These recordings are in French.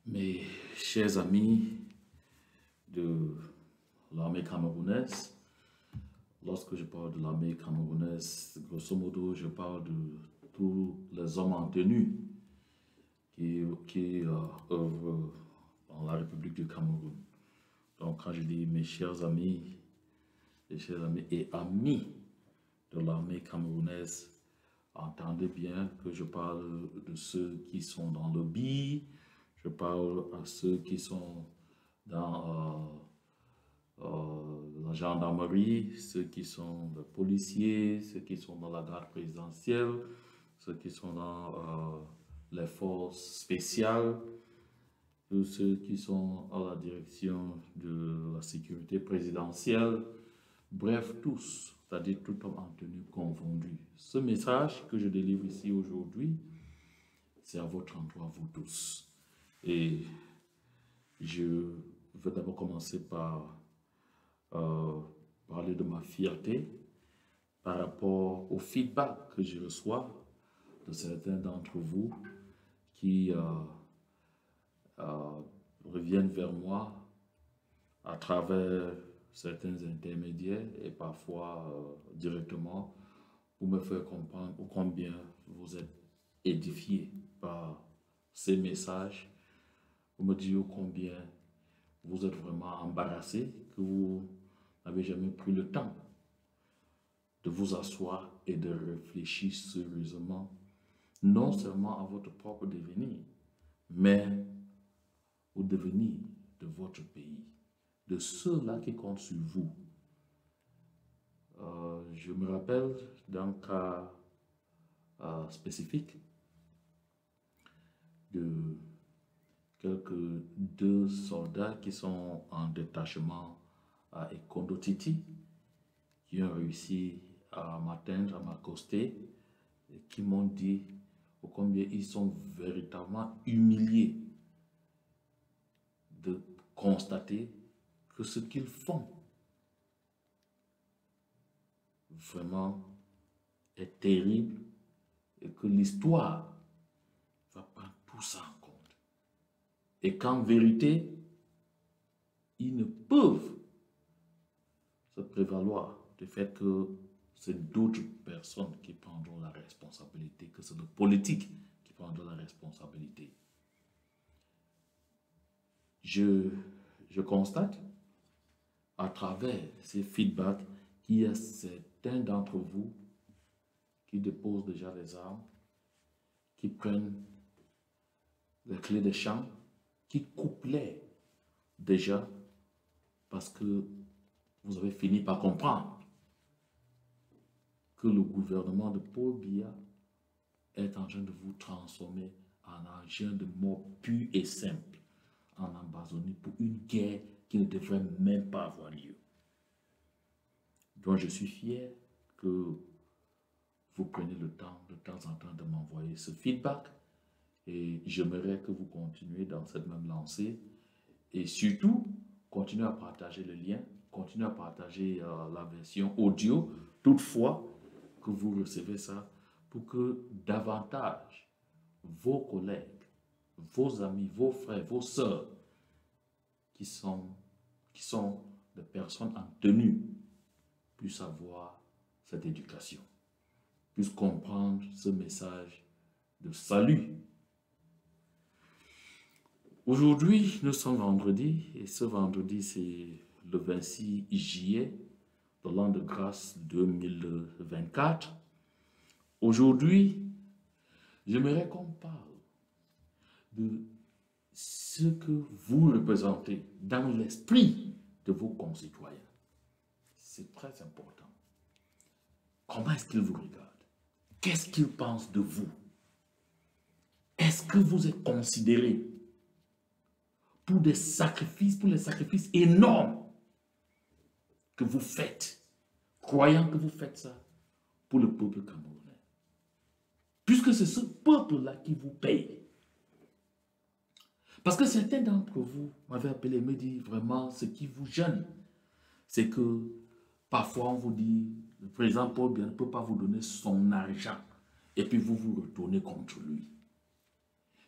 Mes chers amis de l'armée camerounaise, lorsque je parle de l'armée camerounaise, grosso modo, je parle de tous les hommes en tenue qui œuvrent dans la République du Cameroun. Donc, quand je dis mes chers amis et amis de l'armée camerounaise, entendez bien que je parle de ceux qui sont dans le BI, je parle à ceux qui sont dans la gendarmerie, ceux qui sont les policiers, ceux qui sont dans la garde présidentielle, ceux qui sont dans les forces spéciales, tous ceux qui sont à la direction de la sécurité présidentielle, bref, tous, c'est-à-dire tout homme en tenue confondu. Ce message que je délivre ici aujourd'hui, c'est à votre endroit, vous tous. Et je vais d'abord commencer par parler de ma fierté par rapport au feedback que je reçois de certains d'entre vous qui reviennent vers moi à travers certains intermédiaires et parfois directement pour me faire comprendre combien vous êtes édifiés par ces messages, pour me dire combien vous êtes vraiment embarrassé, que vous n'avez jamais pris le temps de vous asseoir et de réfléchir sérieusement, non seulement à votre propre devenir, mais au devenir de votre pays, de ceux-là qui comptent sur vous. Je me rappelle d'un cas spécifique de quelques deux soldats qui sont en détachement à Ekondotiti, qui ont réussi à m'atteindre, à m'accoster, et qui m'ont dit combien ils sont véritablement humiliés de constater que ce qu'ils font vraiment est terrible et que l'histoire va prendre tout ça en compte. Et qu'en vérité, ils ne peuvent se prévaloir du fait que c'est d'autres personnes qui prendront la responsabilité, que c'est le politique qui prendra la responsabilité. Je constate à travers ces feedbacks qu'il y a certains d'entre vous qui déposent déjà les armes, qui prennent les clés des champs, qui coupent l'air déjà parce que vous avez fini par comprendre que le gouvernement de Paul Biya est en train de vous transformer en agent de mort pur et simple, en Amazonie pour une guerre qui ne devrait même pas avoir lieu. Donc je suis fier que vous preniez le temps de temps en temps de m'envoyer ce feedback et j'aimerais que vous continuiez dans cette même lancée et surtout continuez à partager le lien, continuez à partager la version audio toutefois que vous recevez ça pour que davantage vos collègues, vos amis, vos frères, vos sœurs qui sont des personnes en tenue puissent avoir cette éducation, puissent comprendre ce message de salut. Aujourd'hui, nous sommes vendredi et ce vendredi, c'est le 26 juillet de l'an de grâce 2024. Aujourd'hui, j'aimerais qu'on parle de ce que vous représentez dans l'esprit de vos concitoyens. C'est très important. Comment est-ce qu'ils vous regardent? Qu'est-ce qu'ils pensent de vous? Est-ce que vous êtes considéré pour les sacrifices énormes que vous faites, croyant que vous faites ça pour le peuple camerounais? Puisque c'est ce peuple-là qui vous paye. Parce que certains d'entre vous m'avaient appelé et me dit vraiment ce qui vous gêne, c'est que parfois on vous dit le président Paul Biya ne peut pas vous donner son argent et puis vous vous retournez contre lui.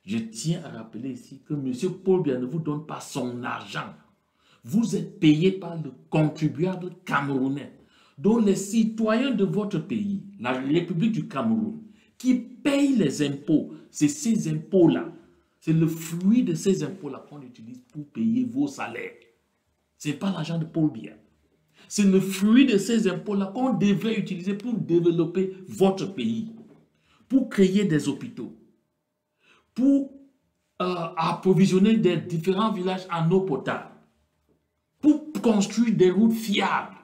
Je tiens à rappeler ici que M. Paul Biya ne vous donne pas son argent. Vous êtes payé par le contribuable camerounais. Donc les citoyens de votre pays, la République du Cameroun, qui payent les impôts, c'est ces impôts-là, c'est le fruit de ces impôts-là qu'on utilise pour payer vos salaires. Ce n'est pas l'argent de Paul Biya. C'est le fruit de ces impôts-là qu'on devrait utiliser pour développer votre pays, pour créer des hôpitaux, pour approvisionner des différents villages en eau potable, pour construire des routes fiables,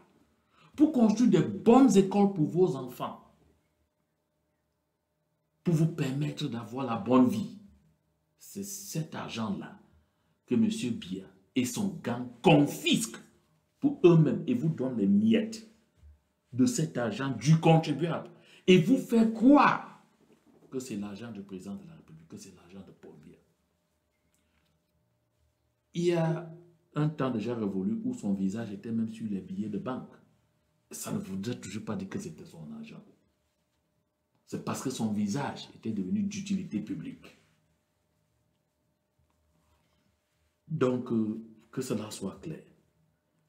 pour construire de bonnes écoles pour vos enfants, pour vous permettre d'avoir la bonne vie. C'est cet argent-là que M. Biya et son gang confisquent pour eux-mêmes et vous donnent les miettes de cet argent du contribuable et vous fait croire que c'est l'argent du président de la République, que c'est l'argent de Paul Biya. Il y a un temps déjà révolu où son visage était même sur les billets de banque. Ça ne voudrait toujours pas dire que c'était son argent. C'est parce que son visage était devenu d'utilité publique. Donc, que cela soit clair.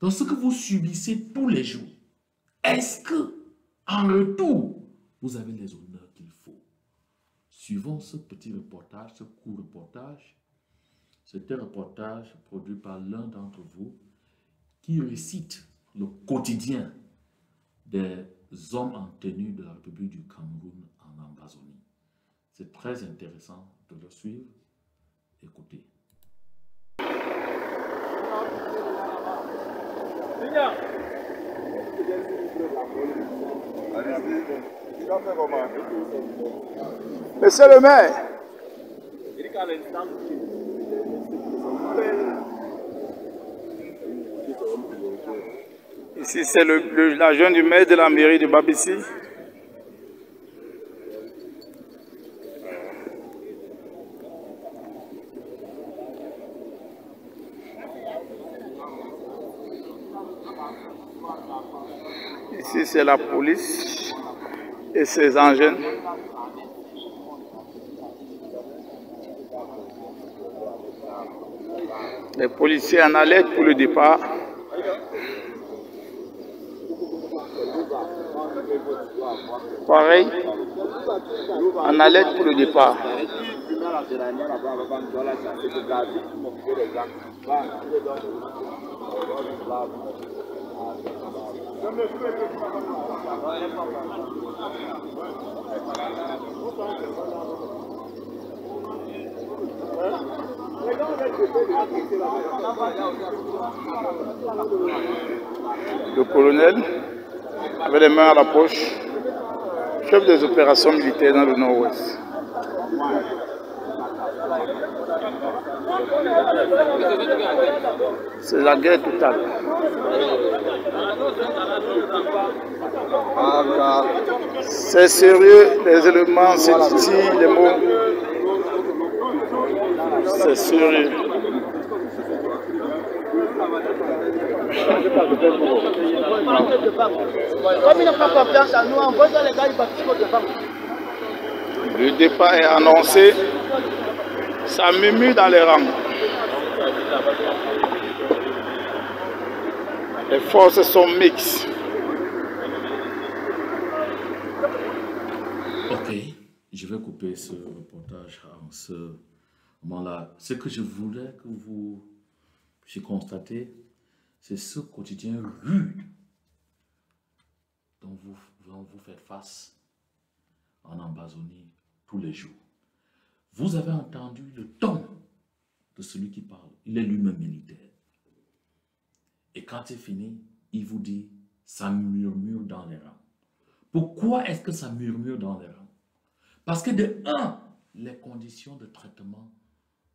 Donc, ce que vous subissez tous les jours, est-ce que, en retour, vous avez les honneurs qu'il faut? Suivons ce petit reportage, ce court reportage. C'est un reportage produit par l'un d'entre vous qui récite le quotidien des hommes en tenue de la République du Cameroun en Amazonie. C'est très intéressant de le suivre. Écoutez. Monsieur le maire. Ici, c'est l'agent du maire de la mairie de Babissi. Ici, c'est la police et ses engins. Les policiers en alerte pour le départ. Pareil, en alerte pour le départ. Le colonel, avec les mains à la poche, chef des opérations militaires dans le nord-ouest. C'est la guerre totale. C'est sérieux, les éléments, c'est titillent, les mots. C'est sérieux. Comme il n'a pas confiance en nous, envoie les gars, il va tout devant. Le départ est annoncé. Ça murmure dans les rangs. Les forces sont mixtes. Ok, je vais couper ce reportage en ce moment-là. Ce que je voulais que vous puissiez constater, c'est ce quotidien rude dont vous faites face en Amazonie tous les jours. Vous avez entendu le ton de celui qui parle. Il est lui-même militaire. Et quand c'est fini, il vous dit, ça murmure dans les rangs. Pourquoi est-ce que ça murmure dans les rangs? Parce que de un, les conditions de traitement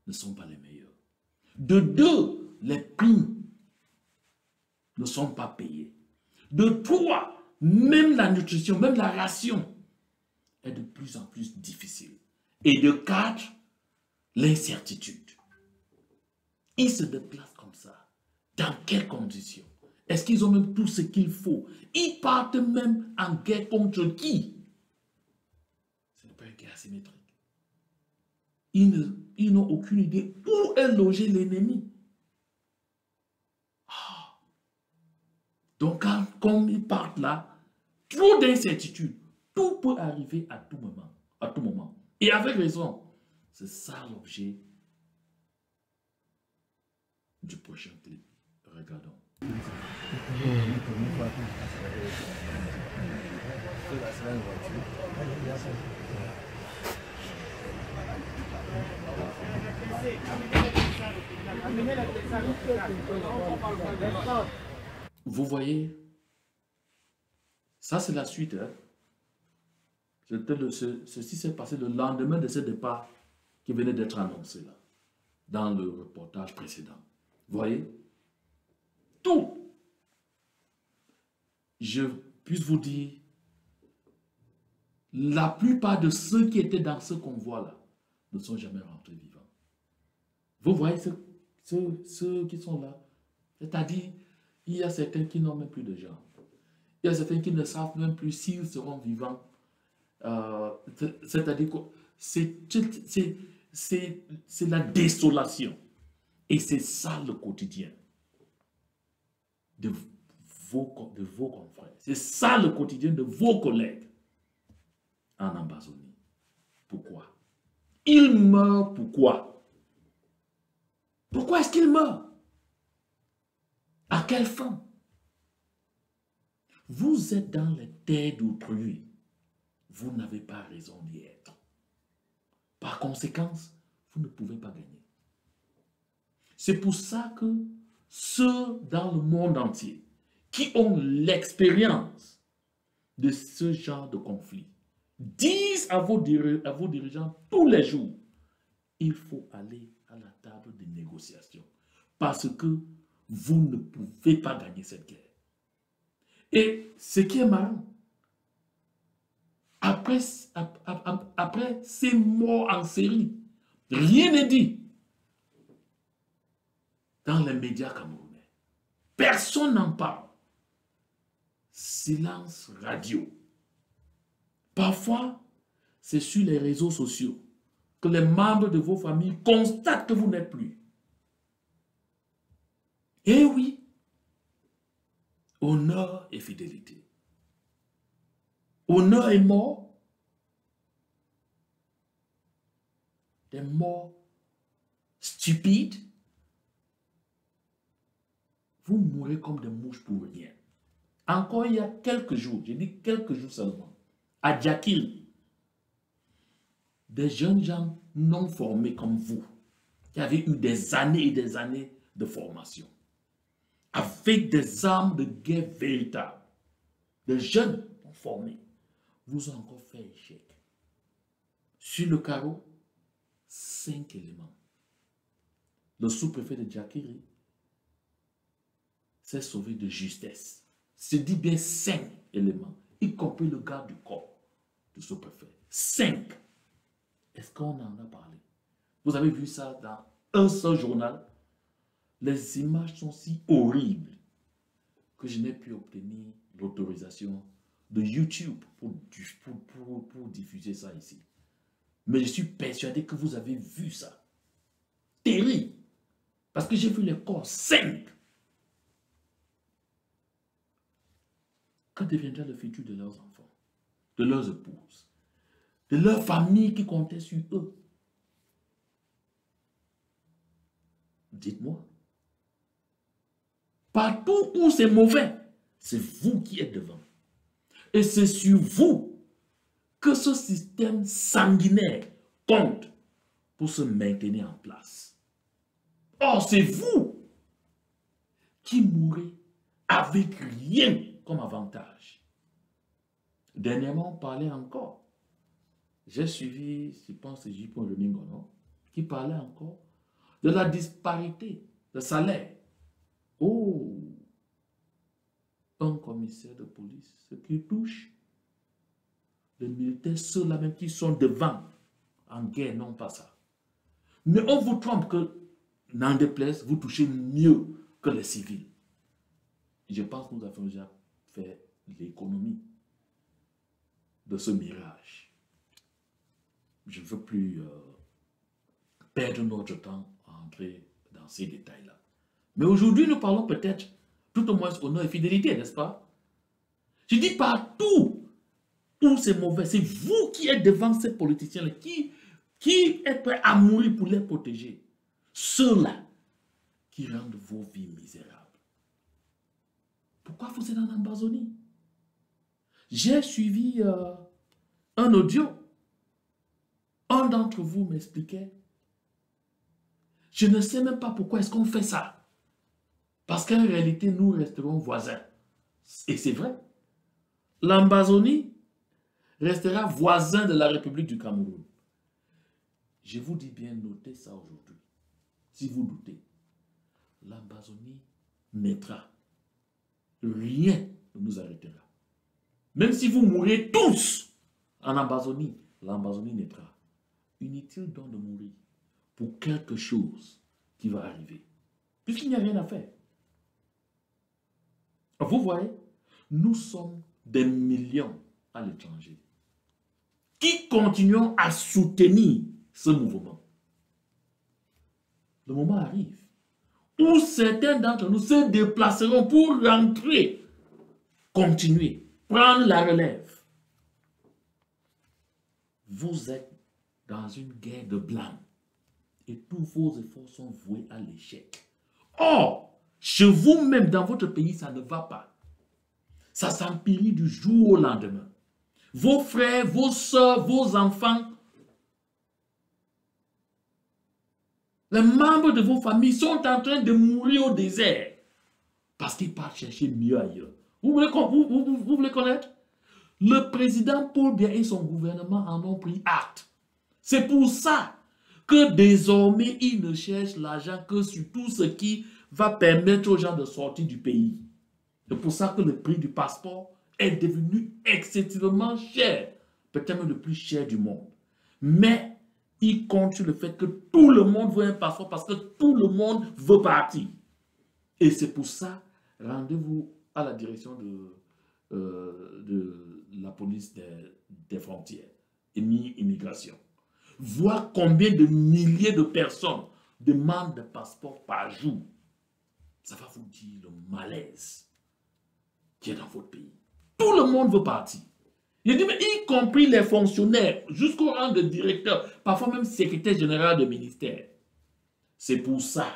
ne sont pas les meilleures. De deux, les primes ne sont pas payées. De trois, même la nutrition, même la ration est de plus en plus difficile. Et de quatre, l'incertitude. Ils se déplacent comme ça. Dans quelles conditions? Est-ce qu'ils ont même tout ce qu'il faut? Ils partent même en guerre contre qui? Ce n'est pas une guerre asymétrique. ils n'ont aucune idée où est logé l'ennemi. Donc, quand ils partent là, trop d'incertitudes, tout peut arriver à tout moment. À tout moment. Et avec raison. C'est ça l'objet du prochain clip. Regardons. Vous voyez, ça c'est la suite. Hein? Ceci s'est passé le lendemain de ce départ qui venait d'être annoncé là, dans le reportage précédent. Vous voyez, tout. Je puisse vous dire, la plupart de ceux qui étaient dans ce convoi-là ne sont jamais rentrés vivants. Vous voyez ceux qui sont là. C'est-à-dire, il y a certains qui n'ont même plus de jambes. Il y a certains qui ne savent même plus s'ils seront vivants. C'est-à-dire que c'est la désolation. Et c'est ça le quotidien de vos confrères. C'est ça le quotidien de vos collègues en Amazonie. Pourquoi? Ils meurent pourquoi? Pourquoi est-ce qu'ils meurent? À quelle fin? Vous êtes dans les terres d'autrui. Vous n'avez pas raison d'y être. Par conséquent, vous ne pouvez pas gagner. C'est pour ça que ceux dans le monde entier qui ont l'expérience de ce genre de conflit disent à vos dirigeants tous les jours, il faut aller à la table des négociations parce que vous ne pouvez pas gagner cette guerre. Et ce qui est marrant, après ces morts en série, rien n'est dit dans les médias camerounais. Personne n'en parle. Silence radio. Parfois, c'est sur les réseaux sociaux que les membres de vos familles constatent que vous n'êtes plus. Eh oui, honneur et fidélité. Honneur et mort, des morts stupides, vous mourrez comme des mouches pour rien. Encore il y a quelques jours, j'ai dit quelques jours seulement, à Djakil, des jeunes gens non formés comme vous, qui avaient eu des années et des années de formation, avec des armes de guerre véritables, des jeunes non formés, vous ont encore fait échec. Sur le carreau, 5 éléments. Le sous-préfet de Djakiri s'est sauvé de justesse. Se dit bien 5 éléments, y compris le garde du corps du sous-préfet. 5. Est-ce qu'on en a parlé? Vous avez vu ça dans un seul journal? Les images sont si horribles que je n'ai pu obtenir l'autorisation de YouTube pour diffuser ça ici. Mais je suis persuadé que vous avez vu ça. Terrible. Parce que j'ai vu les corps 5. Que deviendra le futur de leurs enfants, de leurs épouses, de leur famille qui comptait sur eux? Dites-moi. Partout où c'est mauvais, c'est vous qui êtes devant. Et c'est sur vous que ce système sanguinaire compte pour se maintenir en place. Or, c'est vous qui mourrez avec rien comme avantage. Dernièrement, on parlait encore. J'ai suivi, je pense, c'est J. Reningo, non? Qui parlait encore de la disparité de salaire. Oh! Un commissaire de police, ce qui touche les militaires, ceux-là même qui sont devant en guerre, non pas ça. Mais on vous trompe que, n'en déplaise, vous touchez mieux que les civils. Je pense que nous avons déjà fait l'économie de ce mirage. Je ne veux plus perdre notre temps à entrer dans ces détails-là. Mais aujourd'hui, nous parlons peut-être, tout au moins, honneur et fidélité, n'est-ce pas? Je dis partout où c'est mauvais, c'est vous qui êtes devant ces politiciens-là, qui êtes prêts à mourir pour les protéger. Ceux-là qui rendent vos vies misérables. Pourquoi vous êtes en Amazonie? J'ai suivi un audio. Un d'entre vous m'expliquait. Je ne sais même pas pourquoi est-ce qu'on fait ça. Parce qu'en réalité, nous resterons voisins. Et c'est vrai. L'Amazonie restera voisin de la République du Cameroun. Je vous dis bien, notez ça aujourd'hui. Si vous doutez, l'Amazonie naîtra. Rien ne nous arrêtera. Même si vous mourrez tous en Amazonie, l'Amazonie naîtra. Inutile donc de mourir pour quelque chose qui va arriver. Puisqu'il n'y a rien à faire. Vous voyez, nous sommes des millions à l'étranger qui continuons à soutenir ce mouvement. Le moment arrive où certains d'entre nous se déplaceront pour rentrer, continuer, prendre la relève. Vous êtes dans une guerre de blâme et tous vos efforts sont voués à l'échec. Or, chez vous-même, dans votre pays, ça ne va pas. Ça s'empirit du jour au lendemain. Vos frères, vos soeurs, vos enfants, les membres de vos familles sont en train de mourir au désert parce qu'ils partent chercher mieux ailleurs. Vous voulez connaître? Le président Paul Biya et son gouvernement en ont pris acte. C'est pour ça que désormais, ils ne cherchent l'argent que sur tout ce qui va permettre aux gens de sortir du pays. C'est pour ça que le prix du passeport est devenu excessivement cher, peut-être même le plus cher du monde. Mais il compte sur le fait que tout le monde veut un passeport parce que tout le monde veut partir. Et c'est pour ça, rendez-vous à la direction de la police des frontières, immigration. Voir combien de milliers de personnes demandent des passeports par jour. Ça va vous dire le malaise qui est dans votre pays. Tout le monde veut partir. Je dis, mais y compris les fonctionnaires, jusqu'au rang de directeur, parfois même secrétaire général de ministère. C'est pour ça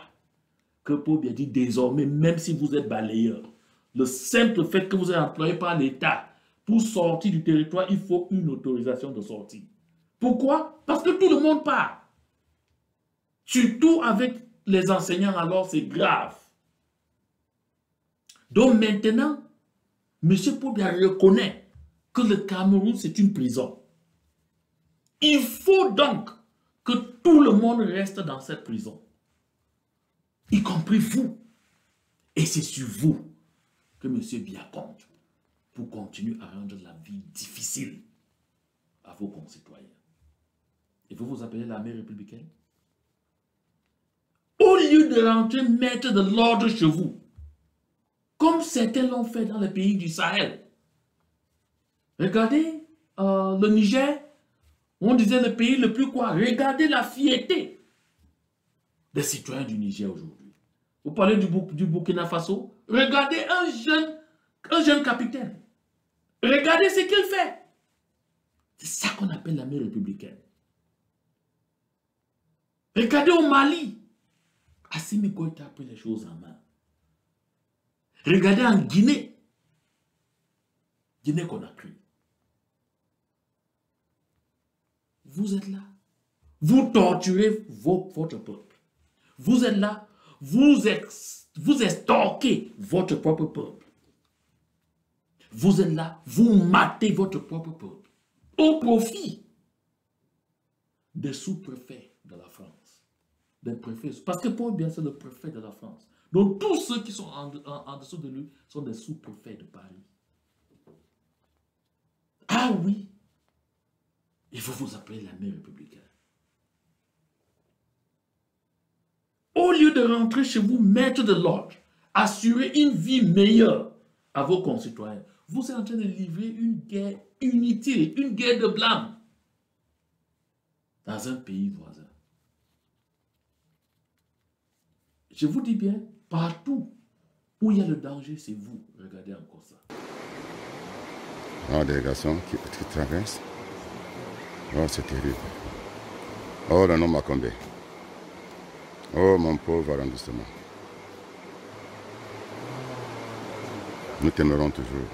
que Paul Biya dit désormais, même si vous êtes balayeur, le simple fait que vous êtes employé par l'État pour sortir du territoire, il faut une autorisation de sortie. Pourquoi? Parce que tout le monde part. Surtout avec les enseignants, alors c'est grave. Donc maintenant, M. Paul Biya reconnaît que le Cameroun, c'est une prison. Il faut donc que tout le monde reste dans cette prison, y compris vous. Et c'est sur vous que M. Biya compte pour continuer à rendre la vie difficile à vos concitoyens. Et vous vous appelez l'armée républicaine? Au lieu de rentrer mettre de l'ordre chez vous, comme certains l'ont fait dans les pays du Sahel. Regardez le Niger, on disait le pays le plus quoi. Regardez la fierté des citoyens du Niger aujourd'hui. Vous parlez du Burkina Faso, regardez un jeune capitaine. Regardez ce qu'il fait. C'est ça qu'on appelle l'armée républicaine. Regardez au Mali. Assimi Goïta a pris les choses en main. Regardez en Guinée. Guinée-Conakry. Vous êtes là. Vous torturez votre peuple. Vous êtes là. Vous extorquez votre propre peuple. Vous êtes là. Vous matez votre propre peuple. Au profit des sous-préfets de la France. Des préfets. Parce que Paul Biya, c'est le préfet de la France. Donc tous ceux qui sont en dessous de lui sont des sous-préfets de Paris. Ah oui, il faut vous appeler l'armée républicaine. Au lieu de rentrer chez vous, mettre de l'ordre, assurer une vie meilleure à vos concitoyens, vous êtes en train de livrer une guerre inutile, une guerre de blâme dans un pays voisin. Je vous dis bien, partout où il y a le danger, c'est vous. Regardez encore ça. Oh, des garçons qui traversent. Oh, c'est terrible. Oh, le nom m'a tombé. Oh, mon pauvre arrondissement. Nous t'aimerons toujours.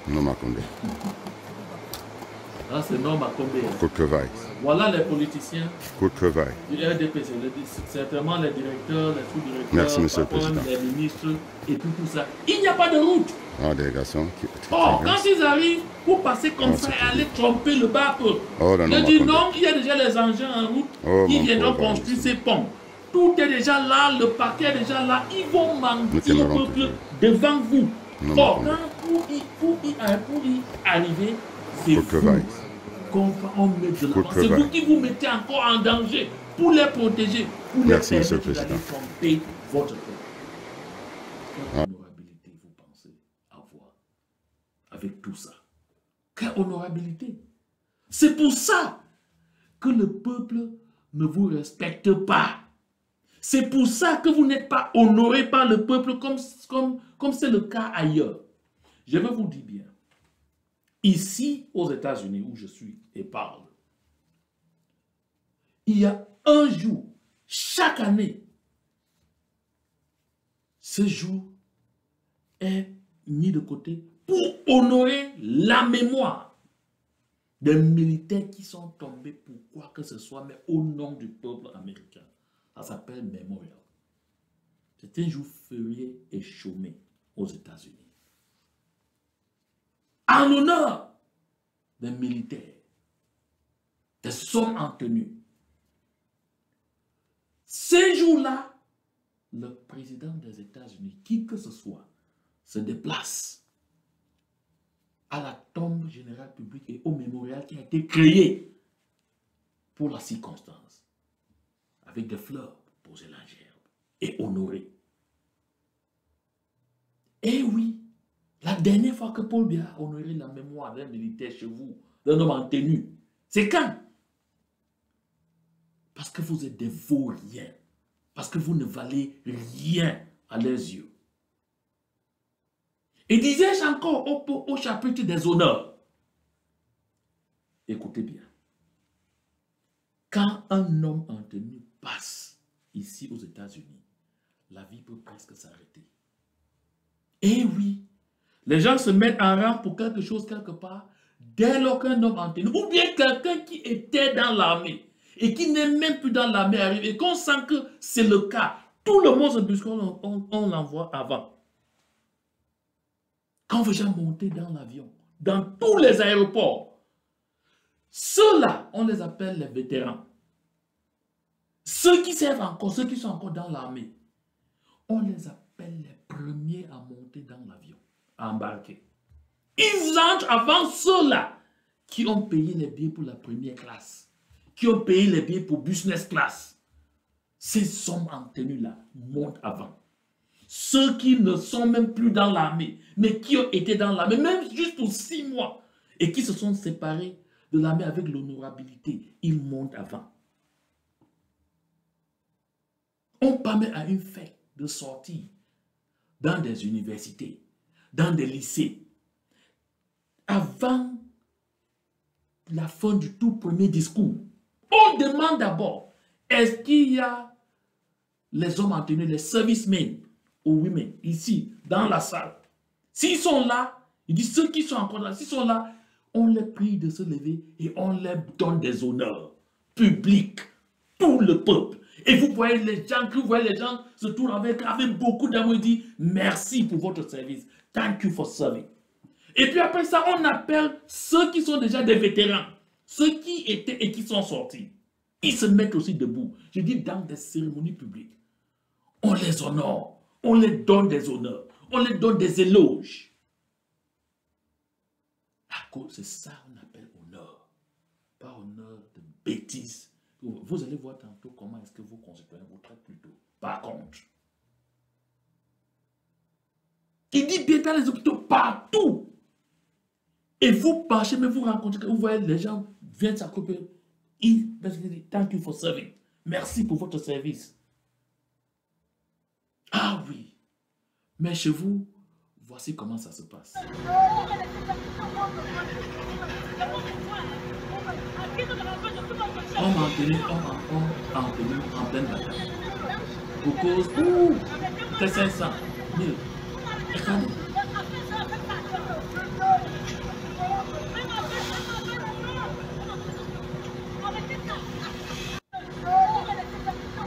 Nom m'a tombé. Ah, c'est nom m'a tombé. Courte que vaille. Voilà les politiciens. Courte que vaille. Du RDPC, certainement les directeurs, les sous-directeurs, Merci, monsieur le président. les ministres et tout ça. Il n'y a pas de route. Oh, des garçons qui Or, quand traversent. ils arrivent pour passer comme Oh, ça c'est et aller tromper le peuple, Oh, le nom je m'a dis tombé. non, il y a déjà les engins en route Oh, qui mon viendront pauvre construire arrondissement. ces ponts. Tout est déjà là, le paquet est déjà là. Ils vont Nous mentir t'aimerons au peuple toujours. devant vous. Non, Or, non, pour y arriver, c'est Courte que vous vaille. qu'on va en mettre de l'avant. Courte que C'est vous vaille. qui vous mettez encore en danger pour les protéger, pour Merci, les monsieur le permettre d'aller président. tromper votre peuple. Quelle honorabilité vous pensez avoir avec tout ça? Quelle honorabilité? C'est pour ça que le peuple ne vous respecte pas. C'est pour ça que vous n'êtes pas honoré par le peuple comme c'est le cas ailleurs. Je vais vous dire bien. Ici, aux États-Unis, où je suis et parle, il y a un jour, chaque année, ce jour est mis de côté pour honorer la mémoire des militaires qui sont tombés pour quoi que ce soit, mais au nom du peuple américain. Ça s'appelle Memorial. C'est un jour férié et chômé aux États-Unis. En honneur des militaires, des hommes en tenue. Ces jours-là, le président des États-Unis, qui que ce soit, se déplace à la tombe générale publique et au mémorial qui a été créé pour la circonstance, avec des fleurs pour poser la gerbe et honorer. Et oui, la dernière fois que Paul Biya a honoré la mémoire d'un militaire chez vous, d'un homme en tenue, c'est quand? Parce que vous êtes des vauriens. Parce que vous ne valez rien à leurs yeux. Et disais-je encore au chapitre des honneurs, écoutez bien, quand un homme en tenue passe ici aux États-Unis, la vie peut presque s'arrêter. Et oui, les gens se mettent en rang pour quelque chose quelque part, dès lors qu'un homme en tenue, ou bien quelqu'un qui était dans l'armée, et qui n'est même plus dans l'armée arrive, et qu'on sent que c'est le cas, tout le monde se busque, on l'envoie avant. Quand vous gens monter dans l'avion, dans tous les aéroports, ceux-là, on les appelle les vétérans. Ceux qui servent encore, ceux qui sont encore dans l'armée, on les appelle les premiers à monter dans l'avion, à embarquer. Ils entrent avant ceux-là qui ont payé les billets pour la première classe, qui ont payé les billets pour business class. Ces hommes en tenue-là montent avant. Ceux qui ne sont même plus dans l'armée, mais qui ont été dans l'armée, même juste pour 6 mois, et qui se sont séparés de l'armée avec l'honorabilité, ils montent avant. On permet à une fête de sortir dans des universités, dans des lycées, avant la fin du tout premier discours. On demande d'abord, est-ce qu'il y a les hommes en tenue, les servicemen ou women, ici, dans la salle? S'ils sont là, il dit ceux qui sont encore là, s'ils sont là, on les prie de se lever et on leur donne des honneurs publics, tout le peuple. Et vous voyez les gens, se tournent avec beaucoup d'amour et disent merci pour votre service. Thank you for serving. Et puis après ça, on appelle ceux qui sont déjà des vétérans, ceux qui étaient et qui sont sortis. Ils se mettent aussi debout. Je dis dans des cérémonies publiques. On les honore, on les donne des honneurs, on les donne des éloges. C'est ça qu'on appelle honneur. Pas honneur de bêtises. Vous allez voir tantôt comment est-ce que vos concitoyens vous traitent plutôt. Par contre, il dit bien dans les hôpitaux, partout. Et vous marchez, mais vous rencontrez, vous voyez les gens viennent s'accroupir. Ils disent, thank you for serving. Merci pour votre service. Ah oui. Mais chez vous, voici comment ça se passe. On m'a tenu en pleine bataille. Pour cause de 500 000. Regardez.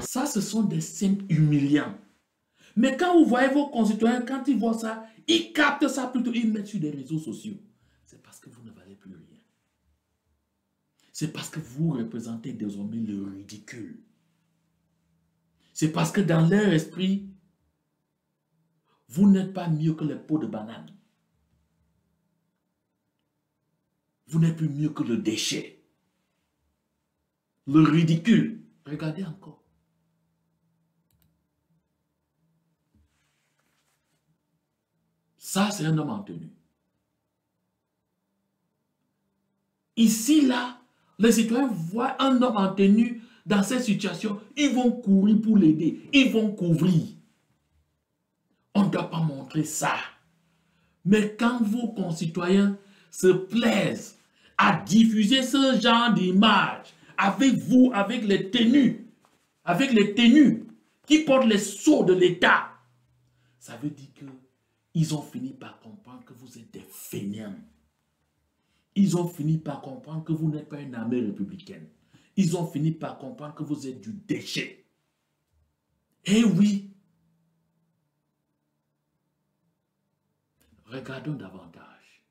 Ça, ce sont des signes humiliants. Mais quand vous voyez vos concitoyens, quand ils voient ça, ils captent ça plutôt, ils mettent sur des réseaux sociaux. C'est parce que vous ne valez plus rien. C'est parce que vous représentez désormais le ridicule. C'est parce que dans leur esprit, vous n'êtes pas mieux que les peaux de banane. Vous n'êtes plus mieux que le déchet. Le ridicule. Regardez encore. Ça, c'est un homme en tenue. Ici, là, les citoyens voient un homme en tenue dans cette situation. Ils vont courir pour l'aider. Ils vont couvrir. On ne doit pas montrer ça. Mais quand vos concitoyens se plaisent à diffuser ce genre d'image avec vous, avec les tenus qui portent les sceaux de l'État, ça veut dire que ils ont fini par comprendre que vous êtes des fainéants. Ils ont fini par comprendre que vous n'êtes pas une armée républicaine. Ils ont fini par comprendre que vous êtes du déchet. Eh oui. Regardons davantage.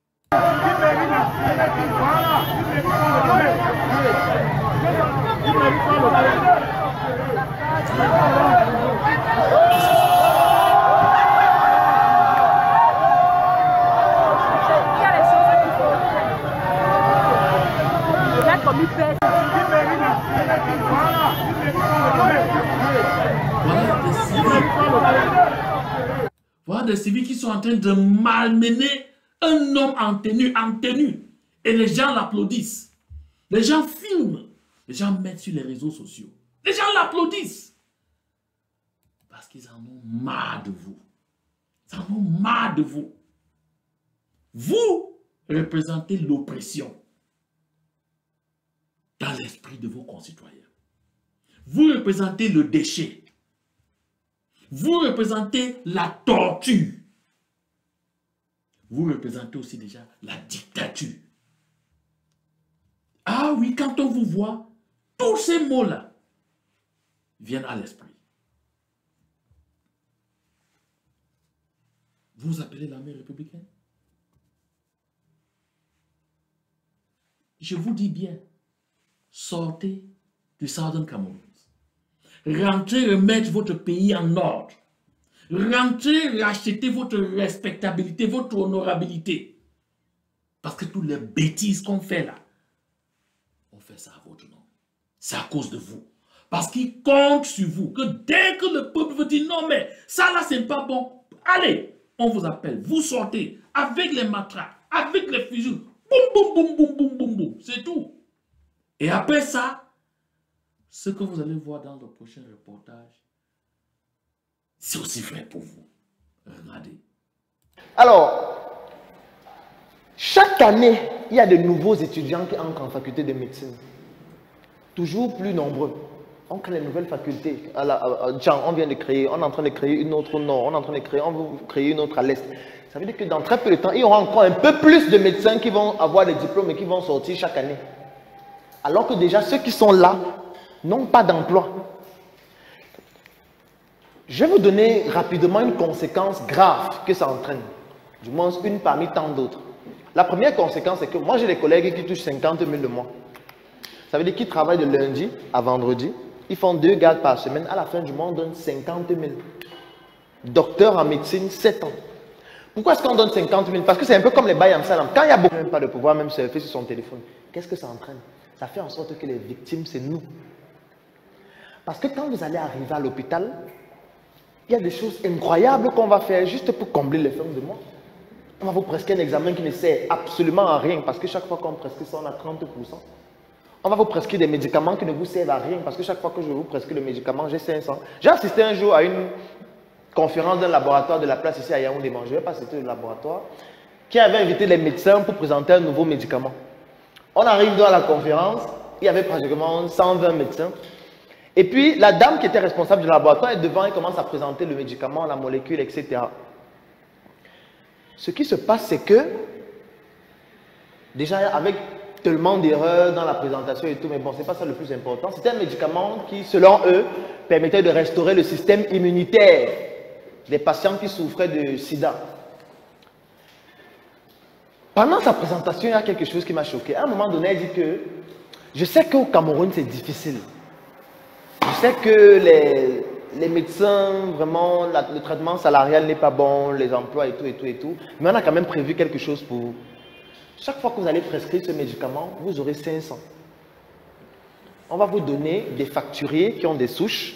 Voilà des civils qui sont en train de malmener un homme en tenue. Et les gens l'applaudissent. Les gens filment. Les gens mettent sur les réseaux sociaux. Les gens l'applaudissent. Parce qu'ils en ont marre de vous. Ils en ont marre de vous. Vous représentez l'oppression dans l'esprit de vos concitoyens. Vous représentez le déchet. Vous représentez la torture. Vous représentez aussi déjà la dictature. Ah oui, quand on vous voit, tous ces mots-là viennent à l'esprit. Vous appelez l'armée républicaine? Je vous dis bien, sortez du Southern Cameroun. Rentrez remettre votre pays en ordre. Rentrez racheter votre respectabilité, votre honorabilité. Parce que toutes les bêtises qu'on fait là, on fait ça à votre nom. C'est à cause de vous. Parce qu'ils comptent sur vous. Que dès que le peuple vous dit non mais ça là c'est pas bon. Allez, on vous appelle. Vous sortez avec les matraques, avec les fusils. Boum, boum, boum, boum, boum, boum, boum. C'est tout. Et après ça, ce que vous allez voir dans le prochain reportage, c'est aussi vrai pour vous. Regardez. Alors, chaque année, il y a de nouveaux étudiants qui entrent en faculté de médecine. Toujours plus nombreux. On crée de nouvelles facultés. On vient de créer, on est en train de créer une autre au nord, on est en train de créer, on veut créer une autre à l'est. Ça veut dire que dans très peu de temps, il y aura encore un peu plus de médecins qui vont avoir des diplômes et qui vont sortir chaque année. Alors que déjà, ceux qui sont là n'ont pas d'emploi. Je vais vous donner rapidement une conséquence grave que ça entraîne. Du moins, une parmi tant d'autres. La première conséquence, c'est que moi, j'ai des collègues qui touchent 50 000 le mois. Ça veut dire qu'ils travaillent de lundi à vendredi. Ils font 2 gardes par semaine. À la fin du mois, on donne 50 000. Docteur en médecine, 7 ans. Pourquoi est-ce qu'on donne 50 000? Parce que c'est un peu comme les bails en salam. Quand il y a beaucoup, même pas de pouvoir même surfer sur son téléphone, qu'est-ce que ça entraîne? Ça fait en sorte que les victimes, c'est nous. Parce que quand vous allez arriver à l'hôpital, il y a des choses incroyables qu'on va faire juste pour combler les fins de mois. On va vous prescrire un examen qui ne sert absolument à rien parce que chaque fois qu'on prescrit ça, on a 30%. On va vous prescrire des médicaments qui ne vous servent à rien parce que chaque fois que je vous prescris le médicament, j'ai 500. J'ai assisté un jour à conférence d'un laboratoire de la place ici à Yaoundé, je ne vais pas citer le laboratoire, qui avait invité les médecins pour présenter un nouveau médicament. On arrive dans la conférence, il y avait pratiquement 120 médecins. Et puis, la dame qui était responsable du laboratoire est devant et commence à présenter le médicament, la molécule, etc. Ce qui se passe, c'est que, déjà, avec tellement d'erreurs dans la présentation et tout, mais bon, ce n'est pas ça le plus important. C'était un médicament qui, selon eux, permettait de restaurer le système immunitaire des patients qui souffraient de sida. Pendant sa présentation, il y a quelque chose qui m'a choqué. À un moment donné, elle dit que je sais qu'au Cameroun, c'est difficile. Je sais que les médecins, vraiment, le traitement salarial n'est pas bon, les emplois et tout. Mais on a quand même prévu quelque chose pour vous. Chaque fois que vous allez prescrire ce médicament, vous aurez 500. On va vous donner des facturiers qui ont des souches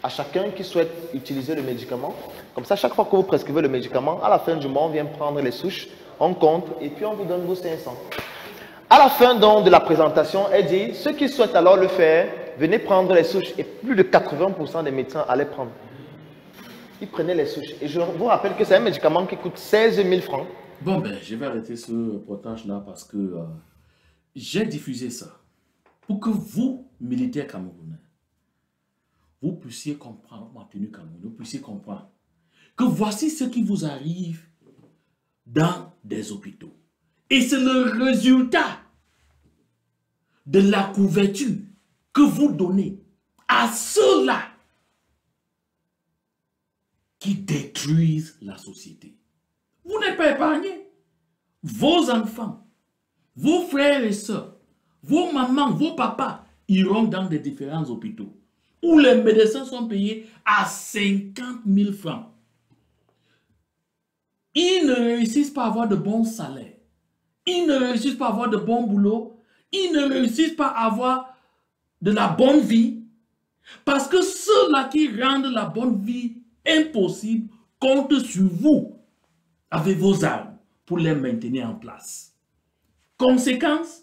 à chacun qui souhaite utiliser le médicament. Comme ça, chaque fois que vous prescrivez le médicament, à la fin du mois, on vient prendre les souches, on compte et puis on vous donne vos 500. À la fin donc de la présentation, elle dit, ceux qui souhaitent alors le faire, venez prendre les souches. Et plus de 80% des médecins allaient prendre. Ils prenaient les souches. Et je vous rappelle que c'est un médicament qui coûte 16 000 francs. Bon, ben, je vais arrêter ce reportage-là parce que j'ai diffusé ça pour que vous, militaires camerounais, vous puissiez comprendre, vous puissiez comprendre que voici ce qui vous arrive dans des hôpitaux. Et c'est le résultat de la couverture que vous donnez à ceux-là qui détruisent la société. Vous n'êtes pas épargnés. Vos enfants, vos frères et sœurs, vos mamans, vos papas iront dans des différents hôpitaux où les médecins sont payés à 50 000 francs. Ils ne réussissent pas à avoir de bons salaires. Ils ne réussissent pas à avoir de bons boulots. Ils ne réussissent pas à avoir de la bonne vie. Parce que ceux-là qui rendent la bonne vie impossible comptent sur vous avec vos armes pour les maintenir en place. Conséquence,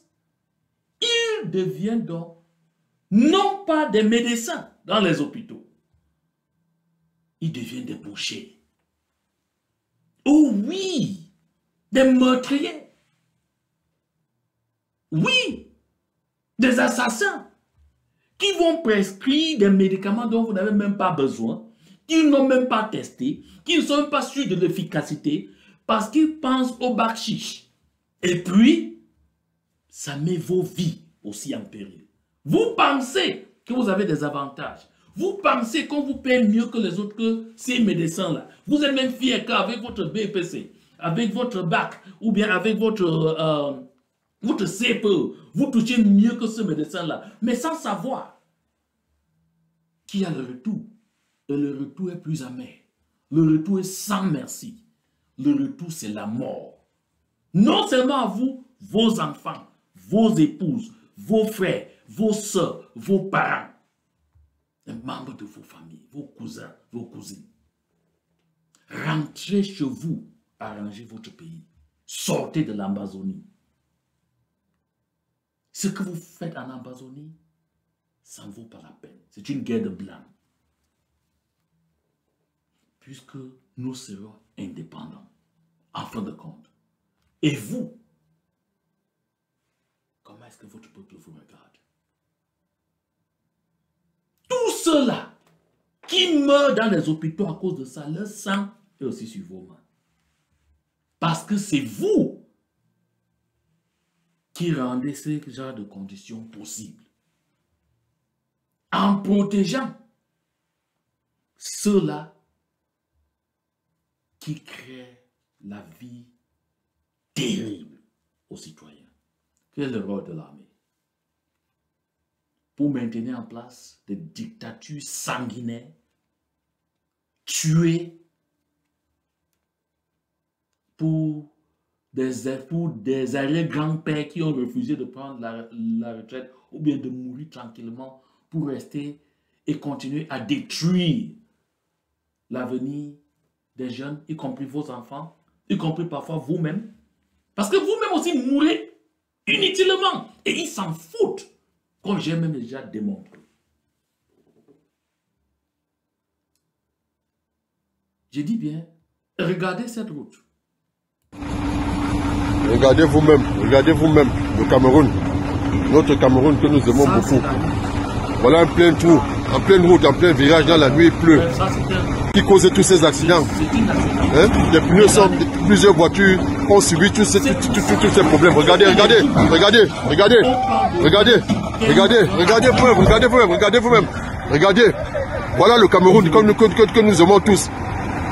ils deviennent donc non pas des médecins dans les hôpitaux. Ils deviennent des bouchers. Oh oui, des meurtriers. Oui, des assassins qui vont prescrire des médicaments dont vous n'avez même pas besoin, qu'ils n'ont même pas testé, qui ne sont même pas sûrs de l'efficacité, parce qu'ils pensent au bakchich. Et puis, ça met vos vies aussi en péril. Vous pensez que vous avez des avantages. Vous pensez qu'on vous paye mieux que les autres, que ces médecins-là. Vous êtes même fiers qu'avec votre BPC, avec votre bac, ou bien avec votre CPE, vous touchez mieux que ce médecin-là. Mais sans savoir qu'il y a le retour. Et le retour est plus amer. Le retour est sans merci. Le retour, c'est la mort. Non seulement à vous, vos enfants, vos épouses, vos frères, vos soeurs, vos parents, les membres de vos familles, vos cousins, vos cousines. Rentrez chez vous, arrangez votre pays. Sortez de l'Amazonie. Ce que vous faites en Amazonie, ça ne vaut pas la peine. C'est une guerre de blanc. Puisque nous serons indépendants, en fin de compte. Et vous, comment est-ce que votre peuple vous regarde? Tous ceux-là qui meurent dans les hôpitaux à cause de ça, leur sang est aussi sur vos mains. Parce que c'est vous qui rendez ce genre de conditions possibles. En protégeant ceux-là qui créent la vie terrible aux citoyens. Quel est le rôle de l'armée? Pour maintenir en place des dictatures sanguinaires, tuer pour des arrière-grands-pères qui ont refusé de prendre la retraite ou bien de mourir tranquillement pour rester et continuer à détruire l'avenir des jeunes, y compris vos enfants, y compris parfois vous-même. Parce que vous-même aussi mourrez inutilement et ils s'en foutent, comme j'ai même déjà démontré. Je dis bien, regardez cette route. Regardez vous-même le Cameroun. Notre Cameroun que nous aimons beaucoup. Voilà un plein trou, en pleine route, en plein virage, dans la nuit il pleut. Qui cause tous ces accidents. Les pneus sont, plusieurs voitures ont subi tous ces problèmes. Regardez vous-même. Regardez. Voilà le Cameroun que nous aimons tous.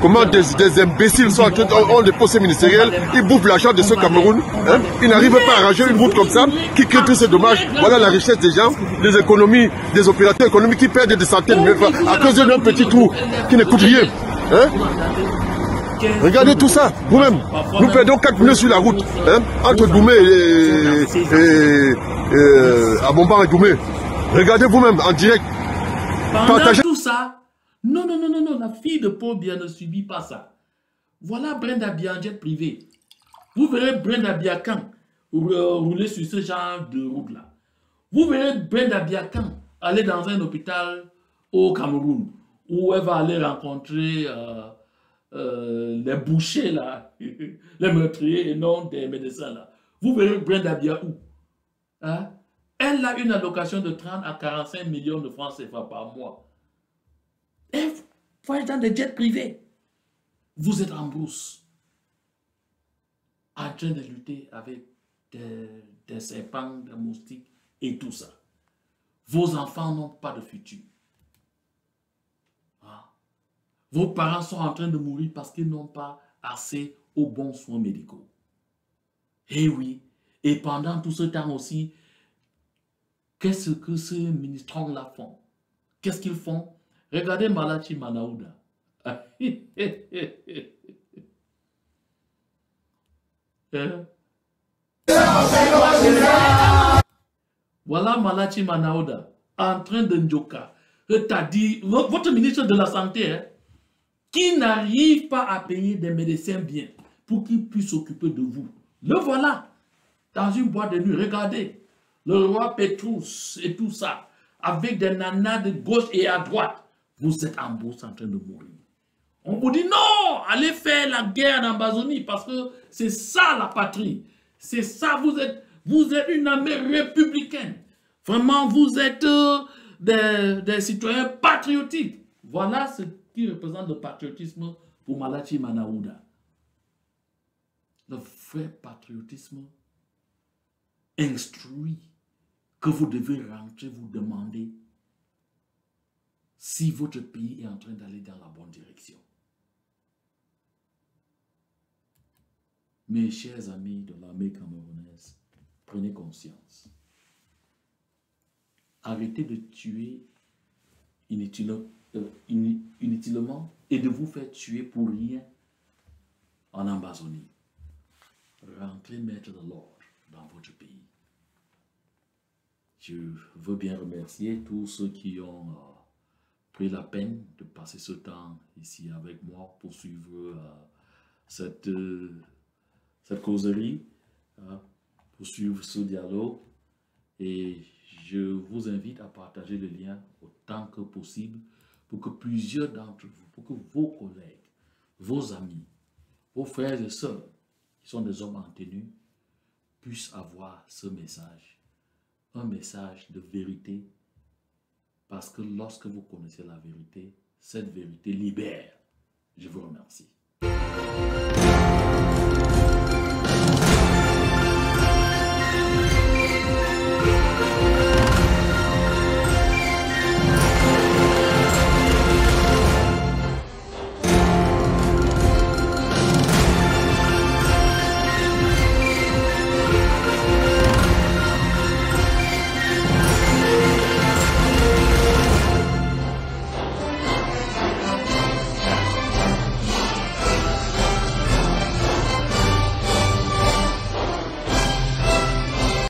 Comment des imbéciles ont des postes ministériels, ils bouffent l'argent de ce Cameroun, ils n'arrivent pas à arranger une route comme ça, qui crée tous ces dommages. Voilà la richesse des gens, des économies, des opérateurs économiques qui perdent des centaines de millions à cause d'un petit trou qui ne coûte rien. Regardez tout ça, vous-même. Nous perdons 4 pneus sur la route, entre Doumé et Abomba et Doumé. Regardez vous-même en direct. Pendant tout ça, non, la fille de Paul Biya ne subit pas ça. Voilà Brenda Biya en jet privé. Vous verrez Brenda Biya quand rouler sur ce genre de route-là. Vous verrez Brenda Biya quand aller dans un hôpital au Cameroun, où elle va aller rencontrer les bouchers là, les meurtriers et non des médecins là. Vous verrez Brenda Biya où? Hein? Elle a une allocation de 30 à 45 millions de francs CFA par mois. Et vous êtes dans des jets privés. Vous êtes en brousse, en train de lutter avec des serpents, des moustiques et tout ça. Vos enfants n'ont pas de futur. Vos parents sont en train de mourir parce qu'ils n'ont pas assez aux bons soins médicaux. Et oui, et pendant tout ce temps aussi, qu'est-ce que ces ministres-là font? Qu'est-ce qu'ils font? Regardez Malachi Manaouda. Voilà Malachi Manaouda en train de njoka. C'est-à-dire, votre ministre de la Santé, qui n'arrive pas à payer des médecins bien pour qu'ils puissent s'occuper de vous. Le voilà dans une boîte de nuit. Regardez, le roi Pétrus et tout ça, avec des nanas de gauche et à droite. Vous êtes en bourse en train de mourir. On vous dit non, allez faire la guerre en Amazonie parce que c'est ça la patrie. C'est ça, vous êtes une armée républicaine. Vraiment, vous êtes des citoyens patriotiques. Voilà ce qui représente le patriotisme pour Malachi Manaouda. Le vrai patriotisme instruit que vous devez rentrer, vous demander si votre pays est en train d'aller dans la bonne direction. Mes chers amis de l'armée camerounaise, prenez conscience. Arrêtez de tuer inutilement et de vous faire tuer pour rien en Amazonie. Rentrez mettre de l'ordre dans votre pays. Je veux bien remercier tous ceux qui ont pris la peine de passer ce temps ici avec moi pour suivre cette causerie, pour suivre ce dialogue. Et je vous invite à partager le lien autant que possible pour que plusieurs d'entre vous, pour que vos collègues, vos amis, vos frères et sœurs, qui sont des hommes en tenue, puissent avoir ce message. Un message de vérité, parce que lorsque vous connaissez la vérité, cette vérité libère. Je vous remercie.